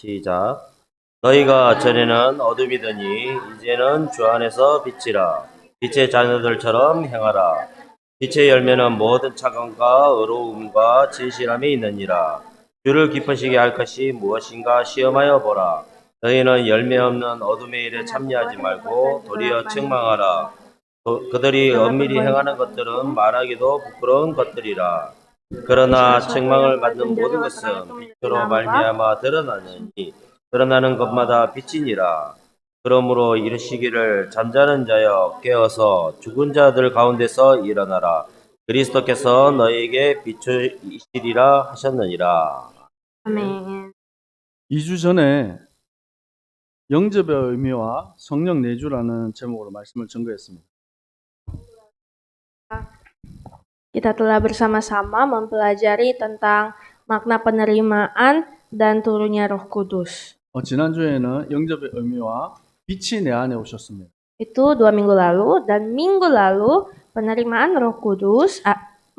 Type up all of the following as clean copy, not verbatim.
시작. 너희가 전에는 어둠이더니 이제는 주 안에서 빛이라. 빛의 자녀들처럼 행하라. 빛의 열매는 모든 착함과 의로움과 진실함이 있느니라. 주를 기쁘시게 할 것이 무엇인가 시험하여 보라. 너희는 열매 없는 어둠의 일에 참여하지 말고 도리어 책망하라. 그들이 엄밀히 행하는 것들은 말하기도 부끄러운 것들이라. 그러나 책망을 받는 모든 것은 빛으로 말미암아 드러나느니 드러나는 것마다 빛이니라. 그러므로 이르시기를 잠자는 자여 깨어서 죽은 자들 가운데서 일어나라. 그리스도께서 너희에게 비추시리라 하셨느니라. 아멘. 2주 전에 영접의 의미와 성령 내주라는 제목으로 말씀을 전거했습니다. Kita telah bersama-sama mempelajari tentang makna penerimaan dan turunnya Roh Kudus. 지난주에는 영접의 의미와 빛이 내 안에 오셨습니다. Itu 2 minggu lalu, dan minggu lalu penerimaan Roh Kudus,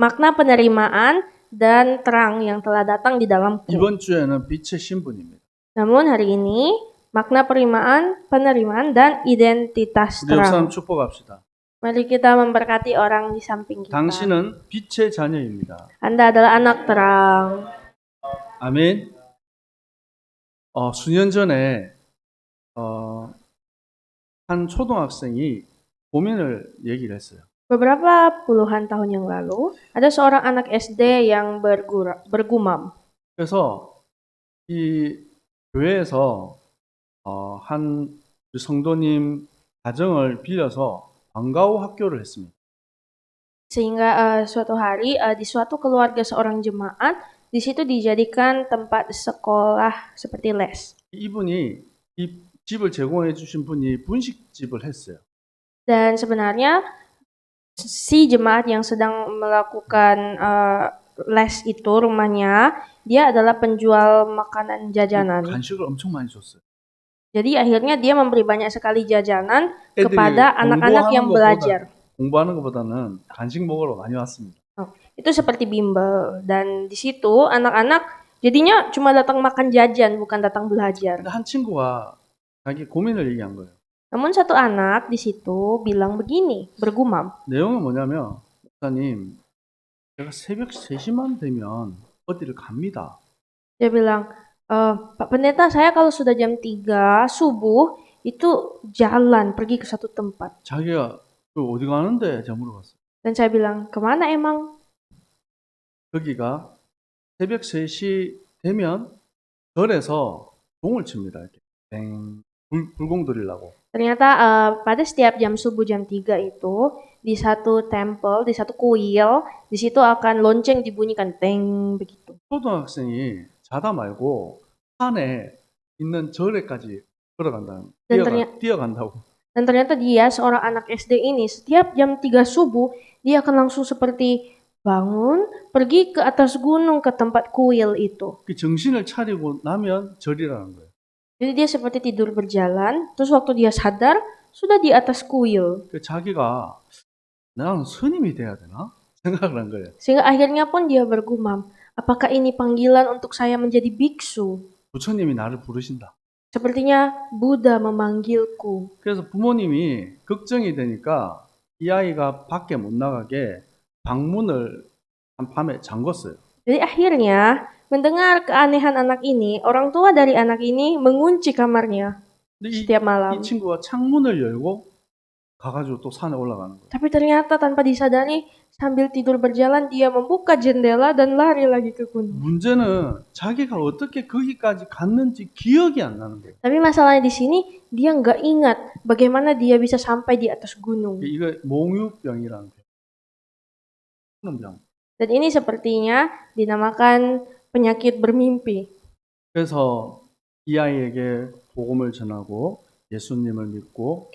makna penerimaan dan terang yang telah datang di dalamku. 이번 주에는 빛의 신분입니다. Namun hari ini makna penerimaan dan identitas 우리 옆 사람 terang. 축복합시다. Mari kita memberkati orang di samping kita. 당신은 빛의 자녀입니다. Anda adalah anak terang. 아멘. 수년 전에 한 초등학생이 고민을 얘기를 했어요. Beberapa puluhan tahun yang lalu, ada seorang anak SD yang bergumam. 그래서 이 교회에서 한 성도님 가정을 빌려서 방과후 학교를 했습니다. Sehingga suatu hari di suatu keluarga seorang jemaat, di situ dijadikan tempat sekolah seperti les. 이분이 이 집을 제공해 주신 분이 분식집을 했어요. Dan sebenarnya si jemaat yang sedang melakukan les itu rumahnya, dia adalah penjual makanan jajanan. 간식을 엄청 많이 줬어요. Jadi akhirnya dia memberi banyak sekali jajanan 애들이 kepada anak-anak yang belajar. 공부하는 것보다는 간식 먹으러 많이 왔습니다. Itu seperti bimbel, dan di situ anak-anak jadinya cuma datang makan jajan, bukan datang belajar. 근데 한 친구가 자기 고민을 얘기한 거예요. Namun satu anak di situ bilang begini, bergumam. 내용은 뭐냐면, 목사님, 제가 새벽 3시만 되면 어디를 갑니다. Dia bilang, Pak Pendeta, saya kalau sudah jam 3 subuh itu jalan pergi ke satu tempat. 자기가 어디 가는데? 제가 물어봤어요. Dan saya bilang, kemana emang? 거기가 새벽 3시 되면 절에서 종을 칩니다. 이렇게 불공 드리려고. Ternyata pada setiap jam subuh jam 3 itu di satu temple, di satu kuil, di situ akan lonceng dibunyikan teng begitu. 초등학생이 자다 말고 산에 있는 절에까지 걸어간다는 뛰어간다고. Dan ternyata dia seorang anak SD ini setiap jam 3 subuh dia akan langsung seperti bangun pergi ke atas gunung ke tempat kuil itu. 그 정신을 차리고 나면 절이라는 거예요. Jadi dia seperti tidur berjalan, terus waktu dia sadar sudah di atas kuil. 자기가 나는 스님이 돼야 되나? 생각을 한 거예요. Sehingga akhirnya pun dia bergumam, apakah ini panggilan untuk saya menjadi biksu? 부처님이 나를 부르신다. Sepertinya Buddha memanggilku. 그래서 부모님이 걱정이 되니까 이 아이가 밖에 못 나가게 방문을 한 밤에 잠궜어요. Jadi akhirnya mendengar keanehan anak ini, orang tua dari anak ini mengunci kamarnya setiap malam. 이 친구가 창문을 열고 가가지고 또 산에 올라가는 거예요. Tapi ternyata tanpa disadari sambil tidur berjalan dia membuka jendela dan lari lagi ke gunung. 문제는 자기가 어떻게 거기까지 갔는지 기억이 안 나는 거예요. Tapi masalahnya di sini dia nggak ingat bagaimana dia bisa sampai di atas gunung. 이거 몽유병이라는 병. Dan ini sepertinya dinamakan penyakit bermimpi. 그래서 이 아이에게 복음을 전하고 예수님을 믿고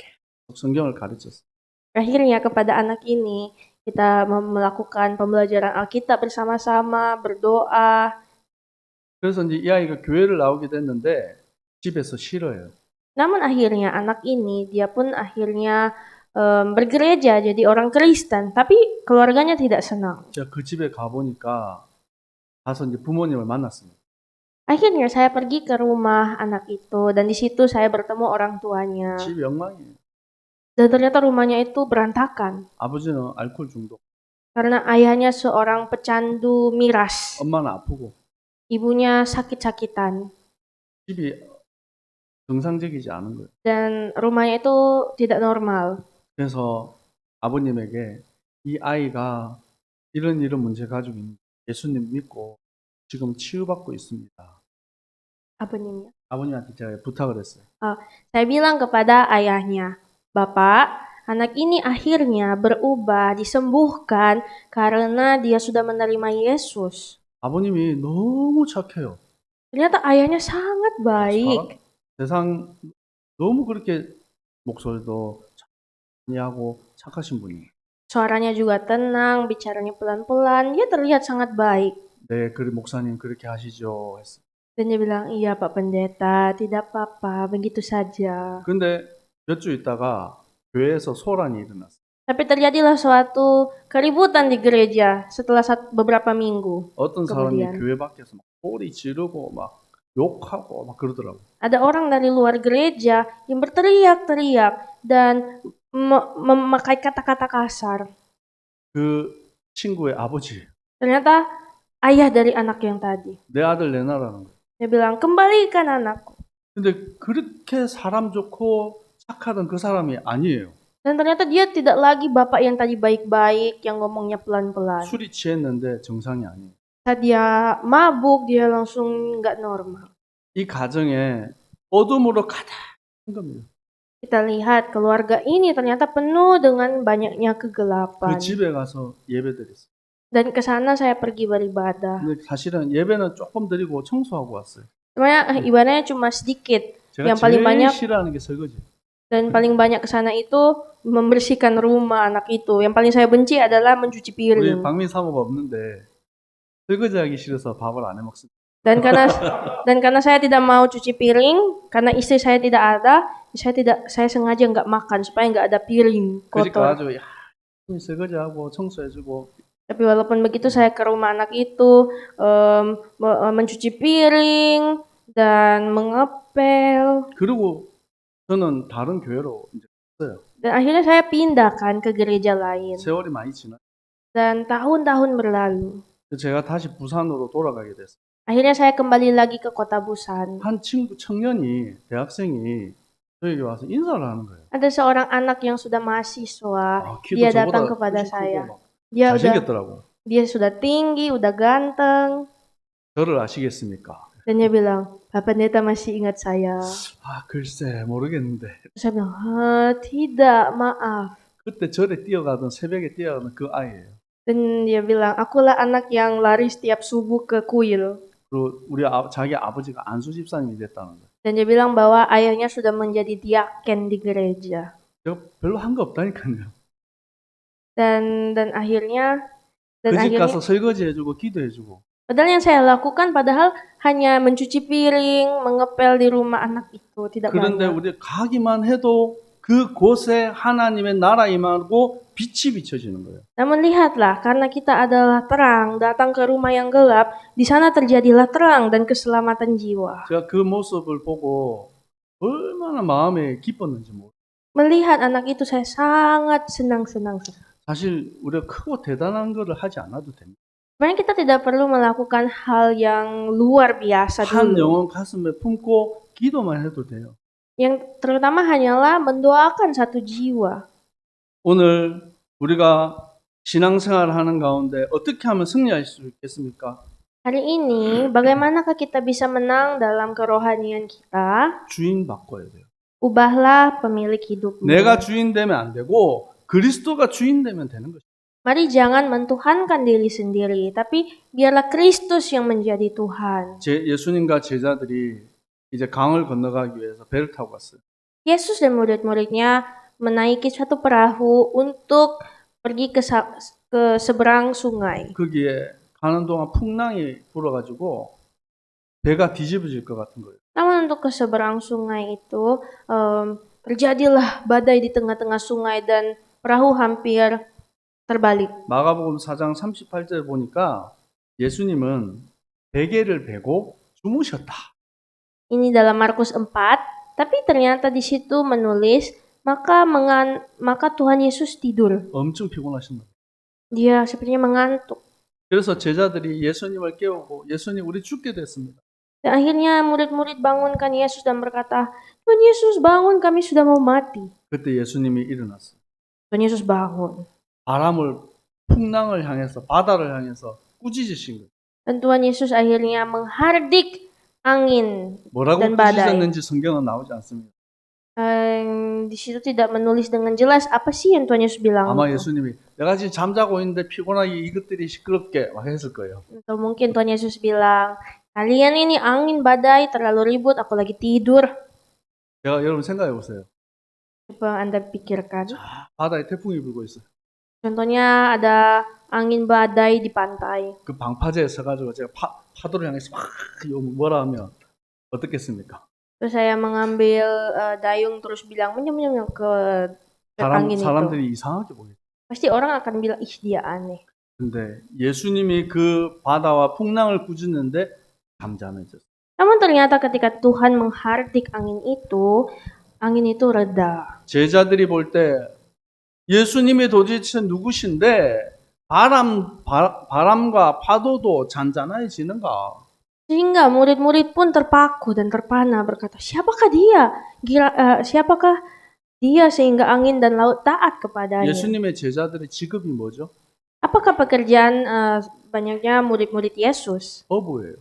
성경을 가르쳤어요. Akhirnya kepada anak ini kita melakukan pembelajaran Alkitab bersama-sama, berdoa. 그래서 이제 이 아이가 교회를 나오게 됐는데 집에서 싫어요. Namun akhirnya anak ini dia pun akhirnya bergereja jadi orang Kristen, tapi keluarganya tidak senang. 제가 그 집에 가보니까 가서 이제 부모님을 만났습니다. Akhirnya saya pergi ke rumah anak itu dan di situ saya bertemu orang tuanya. 집 엉망이에요. Dan ternyata rumahnya itu berantakan 아버지는 알코올 중독, karena ayahnya seorang pecandu miras. 엄마는 아프고 Ibunya sakit-sakitan 집이 정상적이지 않은 거예요. dan rumahnya itu tidak normal. 그래서 아버님에게 이 아이가 이런 문제 가지고 있는 예수님 믿고 지금 치유받고 있습니다. Abunya. 아버님한테 제가 부탁을 했어요. Saya bilang kepada ayahnya, "Bapak, anak ini akhirnya berubah, disembuhkan karena dia sudah menerima Yesus." 아버님이 너무 착해요. Ternyata ayahnya sangat baik. 세상 너무 그렇게 목소리도 천천히 하고 착하신 분이에요. Suaranya juga tenang, bicaranya pelan-pelan, dia terlihat sangat baik. 네, 그래 목사님 그렇게 하시죠 했어요. Dan dia bilang, "Iya Pak Pendeta, tidak apa-apa, begitu saja." 근데 몇 주 있다가 교회에서 소란이 일어났어요. Tapi terjadilah suatu keributan di gereja setelah beberapa minggu. 어떤 사람이 kemudian. 교회 밖에서 막 소리 지르고 막 욕하고 막 그러더라고요. Ada orang dari luar gereja yang berteriak-teriak dan memakai kata-kata kasar. 그 친구의 아버지예요. Ternyata ayah dari anak yang tadi. 내 아들 내놔라는 거예요. Dia bilang, "Kembalikan anakku." 근데 그렇게 사람 좋고 착하던 그 사람이 아니에요. Dan ternyata dia tidak lagi bapak yang tadi baik-baik, yang ngomongnya pelan-pelan. 술이 취했는데 정상이 아니에요. Saat dia mabuk, dia langsung nggak normal. 이 가정에 어둠으로 가득한 겁니다. Kita lihat keluarga ini ternyata penuh dengan banyaknya 그 kegelapan. 집에 가서 예배드렸어요. Dan ke sana saya pergi beribadah. 근데 사실은 예배는 조금 드리고 청소하고 왔어요. Sebenarnya ibadahnya cuma sedikit. 제가 Yang paling 제일 banyak 싫어하는 게 설거지. dan paling banyak ke sana itu membersihkan rumah anak itu. Yang paling saya benci adalah mencuci 우리 piring. 박민 사모가 없는데 설거지하기 싫어서 밥을 안 해 먹습니다. Dan karena saya tidak mau cuci piring, karena istri saya tidak ada, saya sengaja nggak makan supaya nggak ada piring 그 집 kotor. 가가지고 야, 설거지하고 청소해주고 Tapi walaupun begitu saya ke rumah anak itu mencuci piring dan mengepel. 그리고 저는 다른 교회로 이제 갔어요. Dan akhirnya saya pindahkan ke gereja lain. 세월이 많이 지나. Dan tahun-tahun berlalu. 제가 다시 부산으로 돌아가게 됐어요. Akhirnya saya kembali lagi ke kota Busan. 한 청년이 대학생이 저에게 와서 인사를 하는 거예요. Ada seorang anak yang sudah mahasiswa. 키도 Dia datang 저보다 kepada 훨씬 saya. 크고 막 Dia 잘생겼더라고. sudah tinggi, udah ganteng. 저를 아시겠습니까? Dan dia bilang, "Pak Pendeta masih ingat saya?" 아, 글쎄 모르겠는데. Terus saya bilang, "Tidak, maaf." 그때 절에 뛰어가던 새벽에 뛰어가던 그 아이예요. Dan dia bilang, "Akulah anak yang lari setiap subuh ke kuil." 그리고 자기 아버지가 안수 집사님이 됐다는 거예요. Dan dia bilang bahwa ayahnya sudah menjadi diaken di gereja. 제가 별로 한 거 없다니까요. Dan akhirnya 그 집 가서 설거지 해주고 기도해주고. padahal yang saya lakukan padahal hanya mencuci piring, mengepel di rumah anak itu, tidak 그런데 banyak. 우리 가기만 해도 그곳에 하나님의 나라 임하고 빛이 비춰지는 거예요. Namun lihatlah, karena kita adalah terang, datang ke rumah yang gelap, di sana terjadilah terang dan keselamatan jiwa. 제가 그 모습을 보고 얼마나 마음에 기뻤는지 모르겠어요. Melihat anak itu saya sangat senang-senang. 사실 우리가 크고 대단한 거를 하지 않아도 됩니다. Sebenarnya kita tidak perlu melakukan hal yang luar biasa 한 dulu. 영혼 가슴에 품고 기도만 해도 돼요. Yang terutama hanyalah mendoakan satu jiwa. 오늘 우리가 신앙생활을 하는 가운데 어떻게 하면 승리할 수 있겠습니까? Hari ini, bagaimanakah kita bisa menang dalam kerohanian kita? 주인 바꿔야 돼요. Ubahlah pemilik hidupmu. 내가 주인 되면 안 되고 그리스도가 주인 되면 되는 것이죠. Mari jangan mentuhankan diri sendiri, tapi biarlah Kristus yang menjadi Tuhan. 예수님과 제자들이 이제 강을 건너가기 위해서 배를 타고 갔어요. Yesus dan murid-muridnya menaiki suatu perahu untuk pergi ke seberang sungai. 거기에 가는 동안 풍랑이 불어가지고 배가 뒤집어질 것 같은 거예요. Namun untuk ke seberang sungai itu terjadilah badai di tengah-tengah sungai dan perahu hampir terbalik. 마가복음 4장 38절 보니까 예수님은 베개를 베고 주무셨다. Ini dalam Markus 4, tapi ternyata di situ menulis, maka Tuhan Yesus tidur. 엄청 피곤하신 거예요. Dia sepertinya mengantuk. 그래서 제자들이 예수님을 깨우고 예수님 우리 죽게 됐습니다. Dan akhirnya murid-murid bangunkan Yesus dan berkata, Tuhan Yesus bangun, kami sudah mau mati. 그때 예수님이 일어났어요. Tuhan Yesus bangun. 바람을 풍랑을 향해서 바다를 향해서 꾸짖으신 거예요. Dan Tuhan Yesus akhirnya menghardik angin. 뭐라고 Dan badai. 꾸짖었는지 성경은 나오지 않습니다. Di situ tidak menulis dengan jelas apa sih yang Tuhan Yesus bilang. 아마 itu. 예수님이 내가 지금 잠자고 있는데 피곤하게 이것들이 시끄럽게 막 했을 거예요. Atau mungkin Tuhan Yesus bilang, kalian ini angin badai terlalu ribut, aku lagi tidur. 제가 여러분 생각해 보세요. Coba Anda pikirkan. 바다에 태풍이 불고 있어요. Contohnya ada angin badai di pantai. 그 방파제에 서가지고 제가 파도를 향해서 막 뭐라 하면 어떻겠습니까? Terus saya mengambil dayung terus bilang menyem ke angin itu. 사람들이 이상하게 보겠죠. Pasti orang akan bilang, ih dia aneh. 근데 예수님이 그 바다와 풍랑을 꾸짖는데 잠잠해졌어요. Namun ternyata ketika Tuhan menghardik angin itu reda. 제자들이 볼 때 예수님이 도대체 누구신데 바람과 파도도 잔잔해지는가? Sehingga murid-murid pun terpaku dan terpana berkata, siapakah dia? Siapakah dia sehingga angin dan laut taat kepadanya? 예수님의 제자들의 직업이 뭐죠? Apakah pekerjaan banyaknya murid-murid Yesus? 어부예요.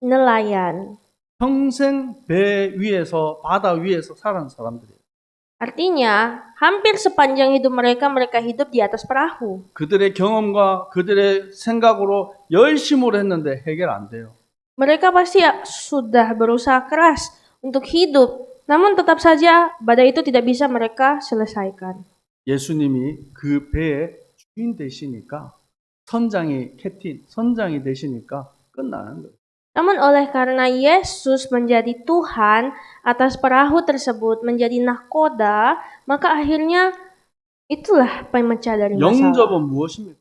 Nelayan. 평생 배 위에서 바다 위에서 살아온 사람들이에요. Artinya, hampir sepanjang hidup mereka hidup di atas perahu. 그들의 경험과 그들의 생각으로 열심으로 했는데 해결 안 돼요. Mereka pasti sudah berusaha keras untuk hidup, namun tetap saja badai itu tidak bisa mereka selesaikan. 예수님이 그 배의 주인 되시니까 선장이 되시니까 끝나는 거예요. Namun oleh karena Yesus menjadi Tuhan atas perahu tersebut, menjadi nahkoda, maka akhirnya itulah pemecah dari masalah. 영접은 무엇입니까?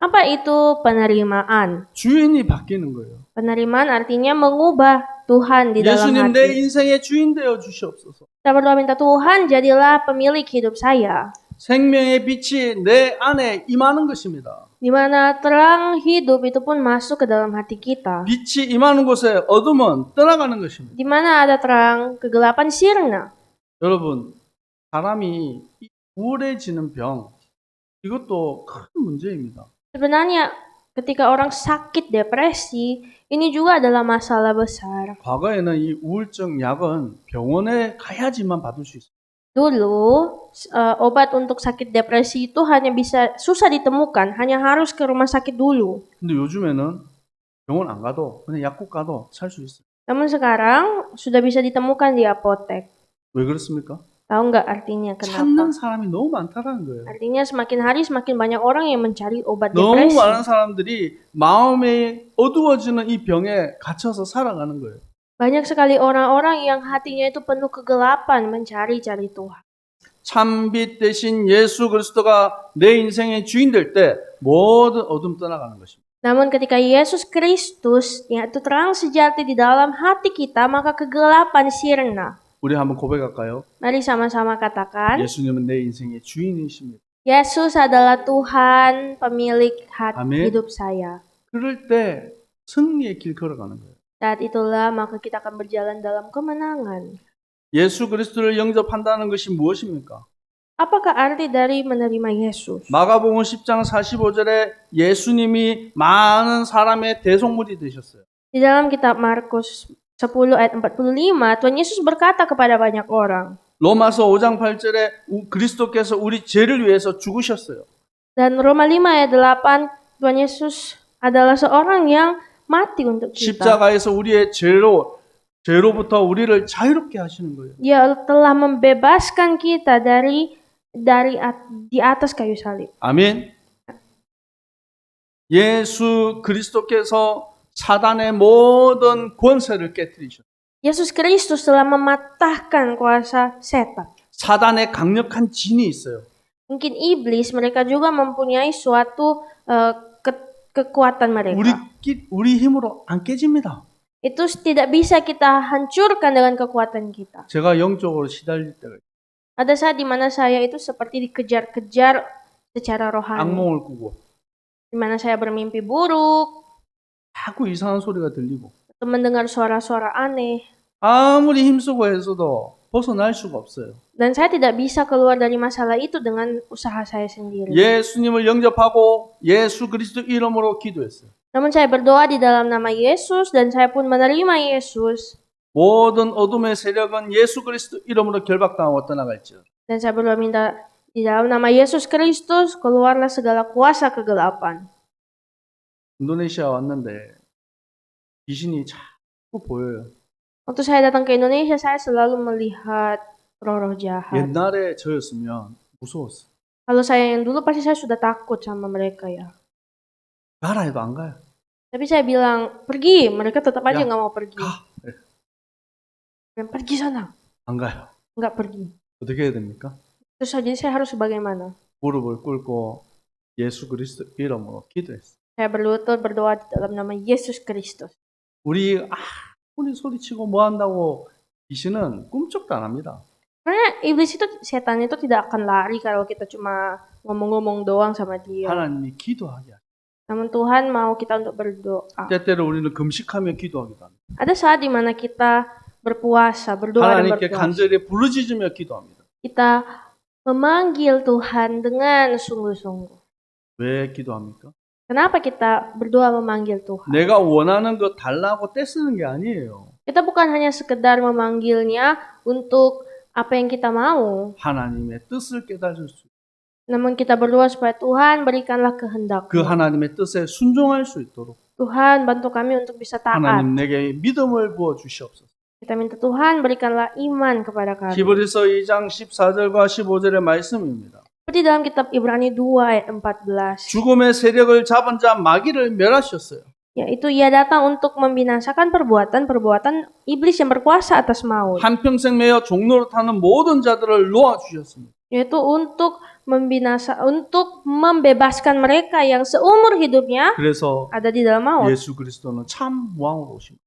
Apa itu penerimaan? 주인이 바뀌는 거예요. Penerimaan artinya mengubah Tuhan di dalam 예수님 내 hati. 인생의 주인 되어 주시옵소서. Kita berdoa minta Tuhan jadilah pemilik hidup saya. 생명의 빛이 내 안에 임하는 것입니다. Di mana terang hidup itu pun masuk ke dalam hati kita. 빛이 임하는 곳에 어둠은 떠나가는 것입니다. Di mana ada terang, kegelapan sirna. 여러분, 사람이 우울해지는 병, 이것도 큰 문제입니다. Sebenarnya ketika orang sakit depresi, ini juga adalah masalah besar. 과거에는 이 우울증 약은 병원에 가야지만 받을 수 있어요. Dulu, obat untuk sakit depresi itu hanya bisa susah ditemukan, hanya harus ke rumah sakit dulu. 근데 요즘에는 병원 안 가도 그냥 약국 가도 살 수 있어요. Namun sekarang sudah bisa ditemukan di apotek. 왜 그렇습니까? Tahu nggak artinya kenapa? 찾는 사람이 너무 많다는 거예요. Artinya semakin hari semakin banyak orang yang mencari obat 너무 depresi. 많은 사람들이 마음이 어두워지는 이 병에 갇혀서 살아가는 거예요. Banyak sekali orang-orang yang hatinya itu penuh kegelapan mencari-cari Tuhan. 참빛 대신 예수 그리스도가 내 인생의 주인 될 때 모든 어둠 떠나가는 것입니다. Namun ketika Yesus Kristus, yaitu terang sejati di dalam hati kita, maka kegelapan sirna. 우리 한번 고백할까요? Mari sama-sama katakan, 예수님은 내 인생의 주인이십니다. Yesus adalah Tuhan pemilik Amin. hidup saya. 그럴 때 승리의 길 걸어가는 거예요. Saat itulah maka kita akan berjalan dalam kemenangan. 예수 그리스도를 영접한다는 것이 무엇입니까? Apakah arti dari menerima Yesus? 마가복음 10장 45절에 예수님이 많은 사람의 대속물이 되셨어요. Di dalam kitab Markus 10 ayat 45, Tuhan Yesus berkata kepada banyak orang. 로마서 5장 8절에 그리스도께서 우리 죄를 위해서 죽으셨어요. Dan Roma 5 ayat 8, Tuhan Yesus adalah seorang yang mati untuk kita. 십자가에서 우리의 죄로부터 우리를 자유롭게 하시는 거예요. Dia telah membebaskan kita di atas kayu salib. 아멘. 예수 그리스도께서 사단의 모든 권세를 깨뜨리셨어요. Yesus Kristus telah mematahkan kuasa setan. 사단의 강력한 진이 있어요. Mungkin iblis mereka juga mempunyai suatu kekuatan mereka. 우리 힘으로 안 깨집니다. itu tidak bisa kita hancurkan dengan kekuatan kita. 제가 영적으로 시달릴 때가 있어요. Ada saat di mana saya itu seperti dikejar-kejar secara rohani, 악몽을 꾸고 di mana saya bermimpi buruk, 자꾸 이상한 소리가 들리고 atau mendengar suara-suara aneh, 아무리 힘쓰고 해서도 벗어날 수가 없어요. dan saya tidak bisa keluar dari masalah itu dengan usaha saya sendiri. 예수님을 영접하고 예수 그리스도 이름으로 기도했어요. Namun saya berdoa di dalam nama Yesus dan saya pun menerima Yesus. 모든 어둠의 세력은 예수 그리스도 이름으로 결박당하고 떠나갈지어다. Dan saya berdoa minta di dalam nama Yesus Kristus keluarlah segala kuasa kegelapan. 인도네시아 왔는데 귀신이 자꾸 보여요. Waktu saya datang ke Indonesia, saya selalu melihat roh-roh jahat. 옛날에 저였으면 무서웠어. Kalau saya yang dulu pasti saya sudah takut sama mereka ya. 가라 해도 안 가요. Tapi saya bilang, pergi. Mereka tetap aja Ya, nggak mau pergi. 가. Dan pergi sana. 안 가요. Nggak pergi. 어떻게 해야 됩니까? Terus jadi saya harus bagaimana? 무릎을 꿇고 예수 그리스도 이름으로 기도했어. Saya berlutut berdoa di dalam nama Yesus Kristus. 우리 아무리 소리치고 뭐 한다고 귀신은 꿈쩍도 안 합니다. Karena iblis itu, setan itu tidak akan lari kalau kita cuma ngomong-ngomong doang sama dia. 하나님이 기도하게 하죠. Namun Tuhan mau kita untuk berdoa. 때때로 우리는 금식하며 기도하기도 합니다. Ada saat dimana kita berpuasa, berdoa dan 하나님께 berpuasa. 간절히 부르짖으며 기도합니다. Kita memanggil Tuhan dengan sungguh-sungguh. 왜 기도합니까? Kenapa kita berdoa memanggil Tuhan? 내가 원하는 거 달라고 떼쓰는 게 아니에요. Kita bukan hanya sekedar memanggilnya untuk apa yang kita mau. 하나님의 뜻을 깨달을 수, Namun kita berdoa supaya Tuhan berikanlah kehendak. 그 하나님의 뜻에 순종할 수 있도록 Tuhan bantu kami untuk bisa taat. 하나님 내게 믿음을 부어 주시옵소서. Kita minta Tuhan berikanlah iman kepada kami. 히브리서 2장 14절과 15절의 말씀입니다. Seperti dalam kitab Ibrani 2 ayat 14. 죽음의 세력을 잡은 자 마귀를 멸하셨어요. Yaitu ia datang untuk membinasakan perbuatan-perbuatan iblis yang berkuasa atas maut. 한평생 매여 종노릇하는 모든 자들을 놓아 주셨습니다. Yaitu untuk membebaskan mereka yang seumur hidupnya 그래서 ada di dalam maut. 예수 그리스도는 참 왕으로 오십니다.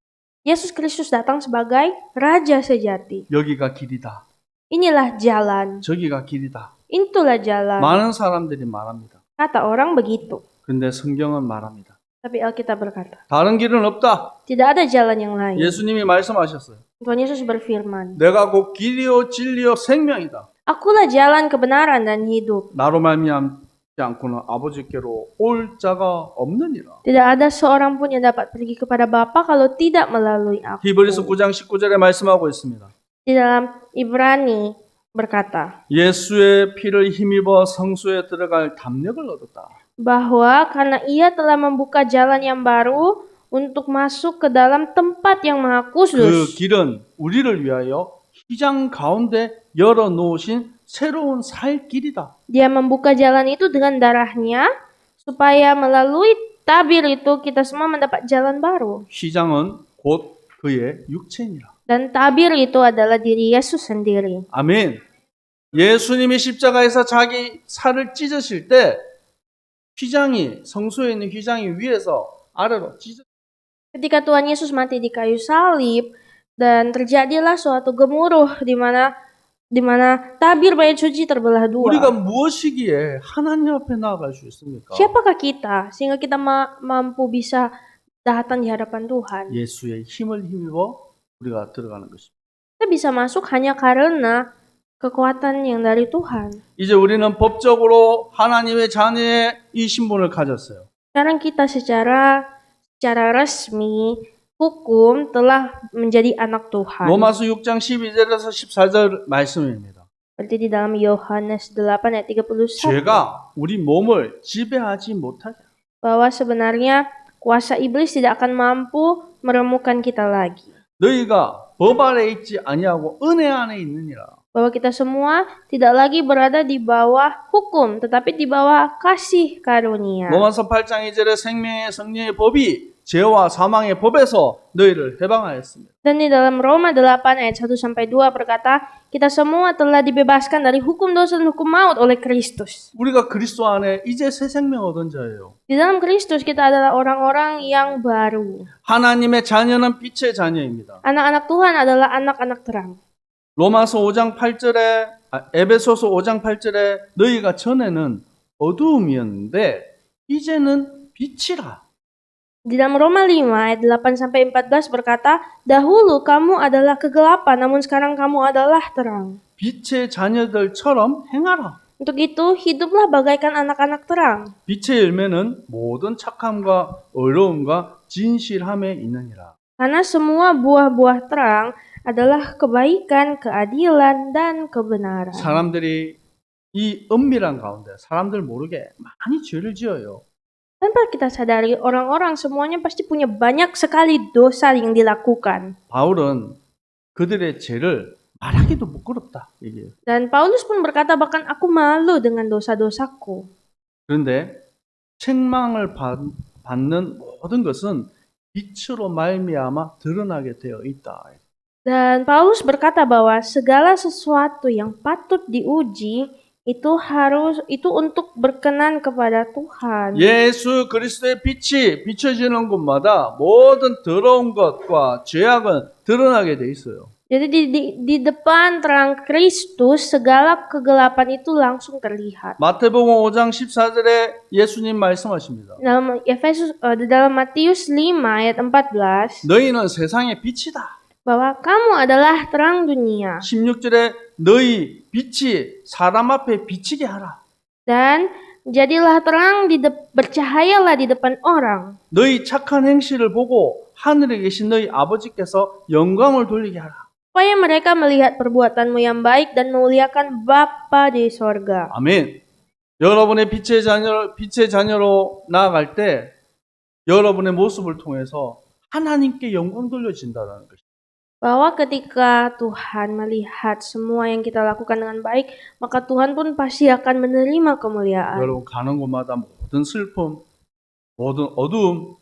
Yesus Kristus datang sebagai Raja sejati. 여기가 길이다. Inilah jalan. 저기가 길이다. Itulah jalan. 많은 사람들이 말합니다. Kata orang begitu. 근데 성경은 말합니다. Tapi Alkitab berkata, 다른 길은 없다. tidak ada jalan yang lain. 예수님이 말씀하셨어요. Tuhan Yesus berfirman, 내가 곧 길이요 진리요 생명이다. Akulah jalan kebenaran dan hidup. 나로 말미암지 않고는 아버지께로 올 자가 없느니라. Tidak ada seorang pun yang dapat pergi kepada Bapa kalau tidak melalui aku. 히브리서 9장 19절에 말씀하고 있습니다. Di dalam Ibrani berkata, 예수의 피를 힘입어 성소에 들어갈 담력을 얻었다. bahwa karena ia telah membuka jalan yang baru untuk masuk ke dalam tempat yang maha 그 kudus. 길은 우리를 위하여 휘장 가운데 열어놓으신 새로운 살 길이다. Dia membuka jalan itu dengan darahnya supaya melalui tabir itu kita semua mendapat jalan baru. 휘장은 곧 그의 육체니라. Dan tabir itu adalah diri Yesus sendiri. 아멘. 예수님이 십자가에서 자기 살을 찢으실 때 휘장이 성소에 있는 휘장이 위에서 아래로 찢어. Ketika Tuhan Yesus mati di kayu salib dan terjadilah suatu gemuruh di mana tabir bait suci terbelah 우리가 dua. 무엇이기에 하나님 앞에 나아갈 수 있습니까? Siapakah kita sehingga kita mampu bisa datang di hadapan Tuhan? 예수의 힘을 힘입어 우리가 들어가는 것입니다. Kita bisa masuk hanya karena kekuatan yang dari Tuhan. 이제 우리는 법적으로 하나님의 자녀의 이 신분을 가졌어요. Sekarang kita secara resmi hukum telah menjadi anak Tuhan. 로마서 6장 12절에서 14절 말씀입니다. Seperti di dalam Yohanes 8 ayat 31. 죄가 우리 몸을 지배하지 못하게. Bahwa sebenarnya kuasa iblis tidak akan mampu meremukkan kita lagi. 너희가 법 아래 있지 아니하고 은혜 안에 있느니라. Bahwa kita semua tidak lagi berada di bawah hukum, tetapi di bawah kasih karunia. 로마서 8장 2절에 생명의 성령의 법이 죄와 사망의 법에서 너희를 해방하였습니다. Dan di dalam Roma 8 ayat 1-2 berkata, kita semua telah dibebaskan dari hukum dosa dan hukum maut oleh Kristus. 우리가 그리스도 안에 이제 새 생명 얻은 자예요. Di dalam Kristus kita adalah orang-orang yang baru. 하나님의 자녀는 빛의 자녀입니다. Anak-anak Tuhan adalah anak-anak terang. 로마서 5장 8절에 에베소서 5장 8절에 너희가 전에는 어두움이었는데 이제는 빛이라. Di dalam Roma 5 ayat 8-14 berkata, dahulu kamu adalah kegelapan, namun sekarang kamu adalah terang. 빛의 자녀들처럼 행하라. Untuk itu, hiduplah bagaikan anak-anak terang. 빛의 열매는 모든 착함과 의로움과 진실함에 있느니라. Karena semua buah-buah terang adalah kebaikan, keadilan, dan kebenaran. 사람들이 이 은밀한 가운데 사람들 모르게 많이 죄를 지어요. Tanpa kita sadari, orang-orang semuanya pasti punya banyak sekali dosa yang dilakukan. 바울은 그들의 죄를 말하기도 부끄럽다 얘기해요. Dan Paulus pun berkata, bahkan aku malu dengan dosa-dosaku. 그런데 책망을 받는 모든 것은 빛으로 말미암아 드러나게 되어 있다. Dan Paulus berkata bahwa segala sesuatu yang patut diuji itu untuk berkenan kepada Tuhan. 예수 그리스도의 빛이 비춰지는 곳마다 모든 더러운 것과 죄악은 드러나게 돼 있어요. Jadi di depan terang Kristus segala kegelapan itu langsung terlihat. 마태복음 5장 14절에 예수님 말씀하십니다. Dalam Matius 5 ayat 14 너희는 세상의 빛이다. bahwa kamu adalah terang dunia. 16절에 너희 빛이 사람 앞에 비치게 하라. Dan jadilah terang bercahayalah di depan orang. 너희 착한 행실을 보고 하늘에 계신 너희 아버지께서 영광을 돌리게 하라. Supaya mereka melihat perbuatanmu yang baik dan memuliakan Bapa di sorga. 아멘. 여러분의 빛의 자녀로 나아갈 때 여러분의 모습을 통해서 하나님께 영광 돌려진다는 것입니다. Bahwa ketika Tuhan melihat semua yang kita lakukan dengan baik, maka Tuhan pun pasti akan menerima kemuliaan. 여러분 가는 곳마다 모든 슬픔, 모든 어두움,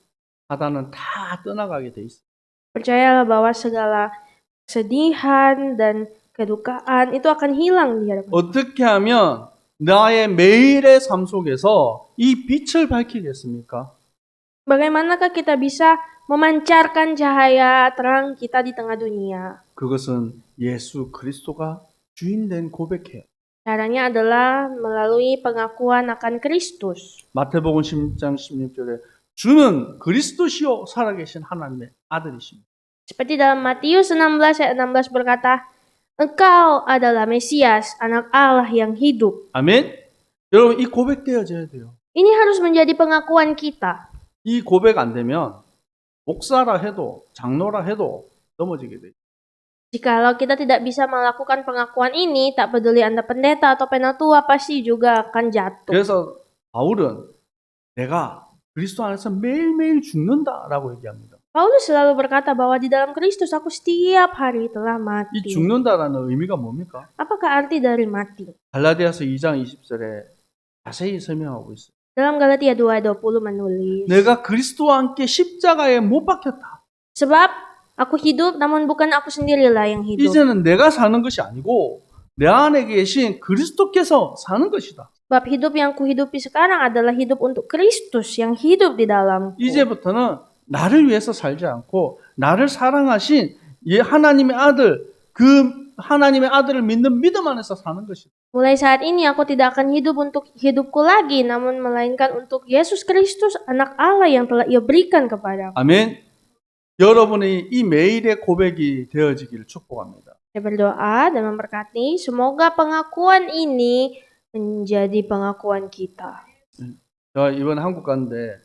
사단은 다 떠나가게 돼 있어요. Percayalah bahwa segala kesedihan dan kedukaan itu akan hilang di hadapan. 어떻게 하면 나의 매일의 삶 속에서 이 빛을 밝히겠습니까? Bagaimanakah kita bisa memancarkan cahaya terang kita di tengah dunia? 그것은 예수 그리스도가 주인 된 고백해요. Caranya adalah melalui pengakuan akan Kristus. 마태복음 10장 16절에 주는 그리스도시요 살아계신 하나님의 아들이십니다. Seperti dalam Matius 16 ayat 16 berkata, Engkau adalah Mesias, anak Allah yang hidup. 아멘. 여러분 이 고백되어져야 돼요. Ini harus menjadi pengakuan kita. 이 고백 안 되면 목사라 해도 장로라 해도 넘어지게 돼요. Jikalau kita tidak bisa melakukan pengakuan ini, tak peduli Anda pendeta atau penatua, pasti juga akan jatuh. 그래서 바울은 내가 그리스도 안에서 매일매일 죽는다라고 얘기합니다. Paulus selalu berkata bahwa di dalam Kristus aku setiap hari telah 이 mati. 죽는다라는 의미가 뭡니까? Apakah arti dari mati? 갈라디아서 2장 20절에 자세히 설명하고 있어요. Dalam Galatia 2:20 menulis, 내가 그리스도와 함께 십자가에 못 박혔다. sebab aku hidup namun bukan aku sendirilah yang hidup. 이제는 내가 사는 것이 아니고 내 안에 계신 그리스도께서 사는 것이다. Sebab hidup yang kuhidupi sekarang adalah hidup untuk Kristus yang hidup di dalamku. 이제부터는 나를 위해서 살지 않고 나를 사랑하신 하나님의 아들, 그 하나님의 아들을 믿는 믿음 안에서 사는 것이다. Mulai saat ini aku tidak akan hidup untuk hidupku lagi, namun melainkan untuk Yesus Kristus, anak Allah yang telah Ia berikan kepadaku. 아멘. 여러분의 이 매일의 고백이 되어지기를 축복합니다. Saya berdoa dan memberkati, semoga pengakuan ini menjadi pengakuan kita. 제가 이번에 한국 갔는데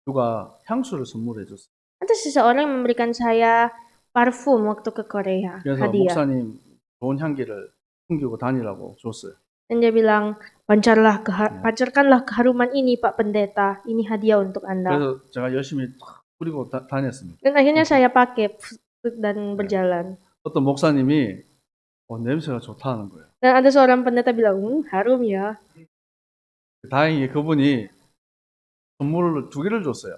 누가 향수를 선물해 줬어요. Ada seseorang yang memberikan saya parfum waktu ke Korea, 그래서 hadiah. 목사님 좋은 향기를 풍기고 다니라고 줬어요. Dan dia bilang, pancarkanlah keharuman ini Pak Pendeta, ini hadiah untuk Anda. 그래서 제가 열심히 탁 뿌리고 다녔습니다. Dan akhirnya saya pakai dan berjalan. 어떤 목사님이 냄새가 좋다는 거예요. Dan ada seorang pendeta bilang, harum ya. 다행히 그분이 선물을 2개를 줬어요.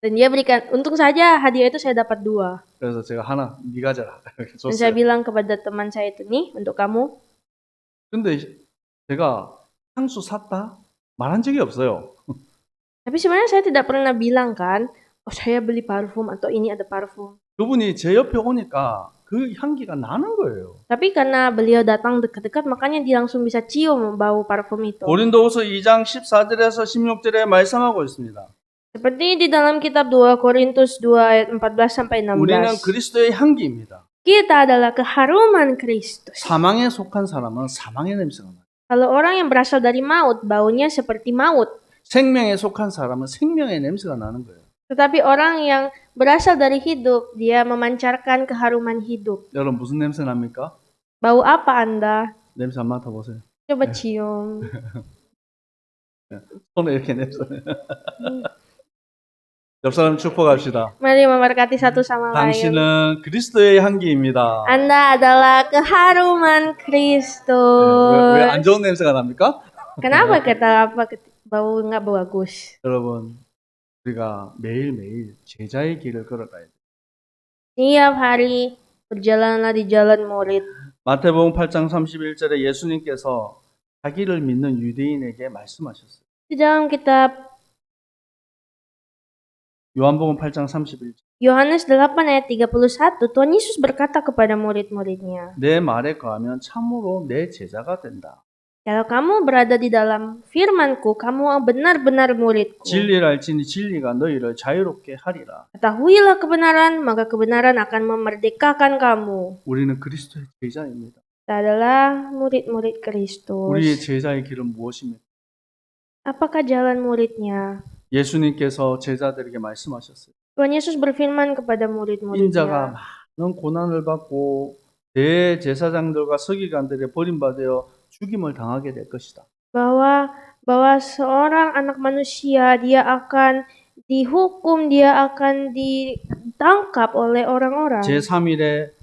Dan dia berikan, untung saja hadiah itu saya dapat 2. 그래서 제가 하나 네 가져라 이렇게 Dan saya 줬어요. bilang kepada teman saya itu, nih untuk kamu. 근데 제가 향수 샀다 말한 적이 없어요. Tapi sebenarnya saya tidak pernah bilang kan, oh saya beli parfum atau ini ada parfum. 그분이 제 옆에 오니까 그 향기가 나는 거예요. Tapi karena beliau datang dekat-dekat, makanya dia langsung bisa cium bau parfum itu. 고린도후서 2장 14절에서 16절에 말씀하고 있습니다. Seperti di dalam kitab 2 Korintus 2 ayat 14 sampai 16. 우리는 그리스도의 향기입니다. Kita adalah keharuman Kristus. 사망에 속한 사람은 사망의 냄새가 나요. Kalau orang yang berasal dari maut, baunya seperti maut. 생명에 속한 사람은 생명의 냄새가 나는 거예요. Tetapi orang yang berasal dari hidup, dia memancarkan keharuman hidup. 여러분 무슨 냄새 납니까? Bau apa Anda? 냄새 안 맡아보세요. Coba cium. 손에 이렇게 냄새. 옆 사람 축복합시다. Mari memberkati satu sama lain. 당신은 그리스도의 향기입니다. Anda adalah keharuman Kristus. 왜 안 좋은 냄새가 납니까? Kenapa kata apa bau nggak bagus? 여러분 우리가 매일매일 제자의 길을 걸어가야 돼요. Tiap hari berjalanlah di jalan murid. 마태복음 8장 31절에 예수님께서 자기를 믿는 유대인에게 말씀하셨어요. Di dalam kitab 요한복음 8장 31절. Yohanes 8 ayat 31, Tuhan Yesus berkata kepada murid-muridnya, 내 말에 거하면 참으로 내 제자가 된다. kalau kamu berada di dalam firman-Ku, kamu benar-benar murid-Ku. 진리를 알지니 진리가 너희를 자유롭게 하리라. Ketahuilah kebenaran, maka kebenaran akan memerdekakan kamu. 우리는 그리스도의 제자입니다. Kita adalah murid-murid Kristus. 우리의 제자의 길은 무엇입니까? Apakah jalan muridnya? 예수님께서 제자들에게 말씀하셨어요. Tuhan Yesus berfirman kepada 인자가 murid-muridnya, 많은 고난을 받고 대제사장들과 서기관들의 버림받아 죽임을 당하게 될 것이다. bahwa seorang anak manusia dia akan dihukum, dia akan ditangkap oleh orang-orang. 제3일에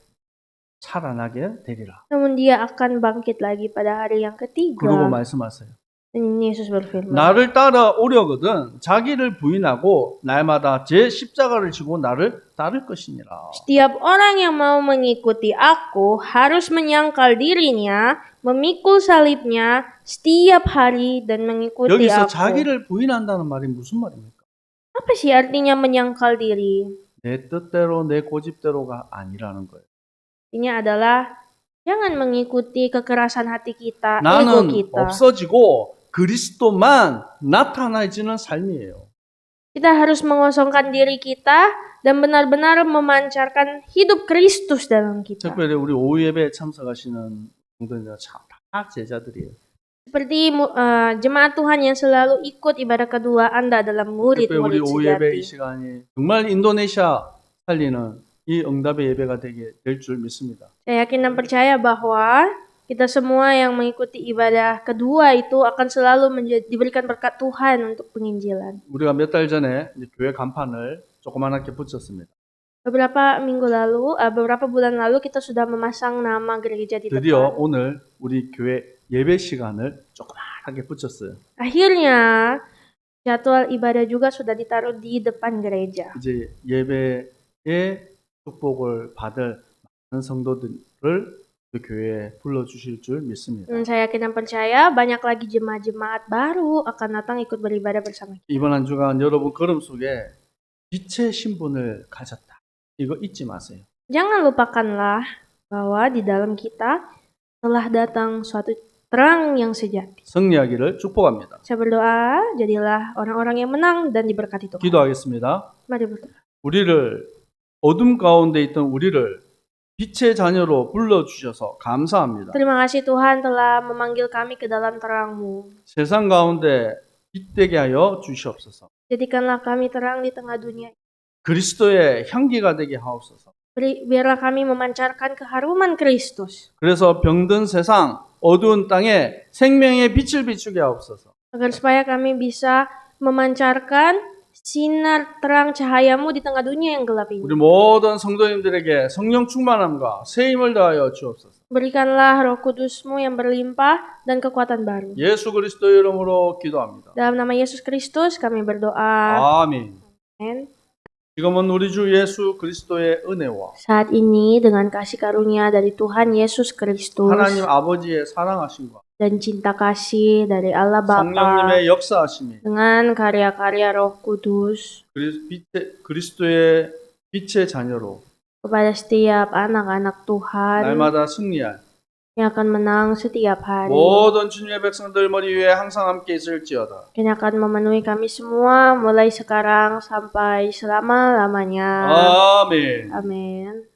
살아나게 되리라. Namun dia akan bangkit lagi pada hari yang 그러고 ketiga. 말씀하세요. Dan Yesus berfirman, 나를 따라오려거든 자기를 부인하고 날마다 제 십자가를 지고 나를 따를 것이니라. setiap orang yang mau mengikuti aku harus menyangkal dirinya, memikul salibnya setiap hari dan mengikuti 여기서 aku. 자기를 부인한다는 말이 무슨 말입니까? Apa sih artinya menyangkal diri? 내 뜻대로 내 고집대로가 아니라는 거예요. Artinya adalah jangan mengikuti kekerasan hati kita, ego 나는 kita. 없어지고 그리스도만 나타나지는 삶이에요. Kita harus mengosongkan diri kita dan benar-benar memancarkan hidup Kristus dalam kita. 특별히 우리 오후 예배에 참석하시는 성도님들 다 제자들이에요. Seperti jemaat Tuhan yang selalu ikut ibadah kedua, Anda adalah 특별히 우리 murid-murid 오후 예배 이 sejati. 시간이 정말 인도네시아 살리는 이 응답의 예배가 되게 될 줄 믿습니다. Saya yakin dan percaya bahwa kita semua yang mengikuti ibadah kedua itu akan selalu diberikan berkat Tuhan untuk penginjilan. 우리가 몇 달 전에 이제 교회 간판을 조그맣게 붙였습니다. Beberapa bulan lalu kita sudah memasang nama gereja di 드디어 depan. 오늘 우리 교회 예배 시간을 조그맣게 붙였어요. Akhirnya jadwal ibadah juga sudah ditaruh di depan gereja. 이제 예배의 축복을 받을 많은 성도들을 교회에 불러주실 줄 믿습니다. Saya yakin dan percaya banyak lagi jemaat-jemaat baru akan datang ikut beribadah bersama kita. 이번 한 주간 여러분 걸음 속에 빛의 신분을 가졌다. 이거 잊지 마세요. Jangan lupakanlah bahwa di dalam kita telah datang suatu terang yang sejati. 승리하기를 축복합니다. Saya berdoa, jadilah orang-orang yang menang dan diberkati Tuhan. 기도하겠습니다. Mari berdoa. 우리를 어둠 가운데 있던 우리를 빛의 자녀로 불러주셔서 감사합니다. Terima kasih Tuhan telah memanggil kami ke dalam terang-Mu. 세상 가운데 빛되게 하여 주시옵소서. Jadikanlah kami terang di tengah dunia. 그리스도의 향기가 되게 하옵소서. Biarlah kami memancarkan keharuman Kristus. 그래서 병든 세상, 어두운 땅에 생명의 빛을 비추게 하옵소서. Agar supaya kami bisa memancarkan sinar terang cahayamu di tengah dunia yang gelap ini. 우리 모든 성도님들에게 성령 충만함과 새 힘을 더하여 주옵소서. Berikanlah roh kudusmu yang berlimpah dan kekuatan baru. 예수 그리스도의 이름으로 기도합니다. Dalam nama Yesus Kristus kami berdoa. 아멘. Amin. 지금은 우리 주 예수 그리스도의 은혜와 Saat ini dengan kasih karunia dari Tuhan Yesus Kristus 하나님 아버지의 사랑하심과 dan cinta kasih dari Allah Bapa 성령님의 역사하심이 dengan karya-karya Roh Kudus 그리스도의 빛의 자녀로 kepada setiap anak-anak Tuhan 날마다 승리할 yang akan menang setiap hari. 모든 주님의 백성들 머리 위에 항상 함께 있을지어다. Yang akan memenuhi kami semua mulai sekarang sampai selama-lamanya. 아멘. Amin.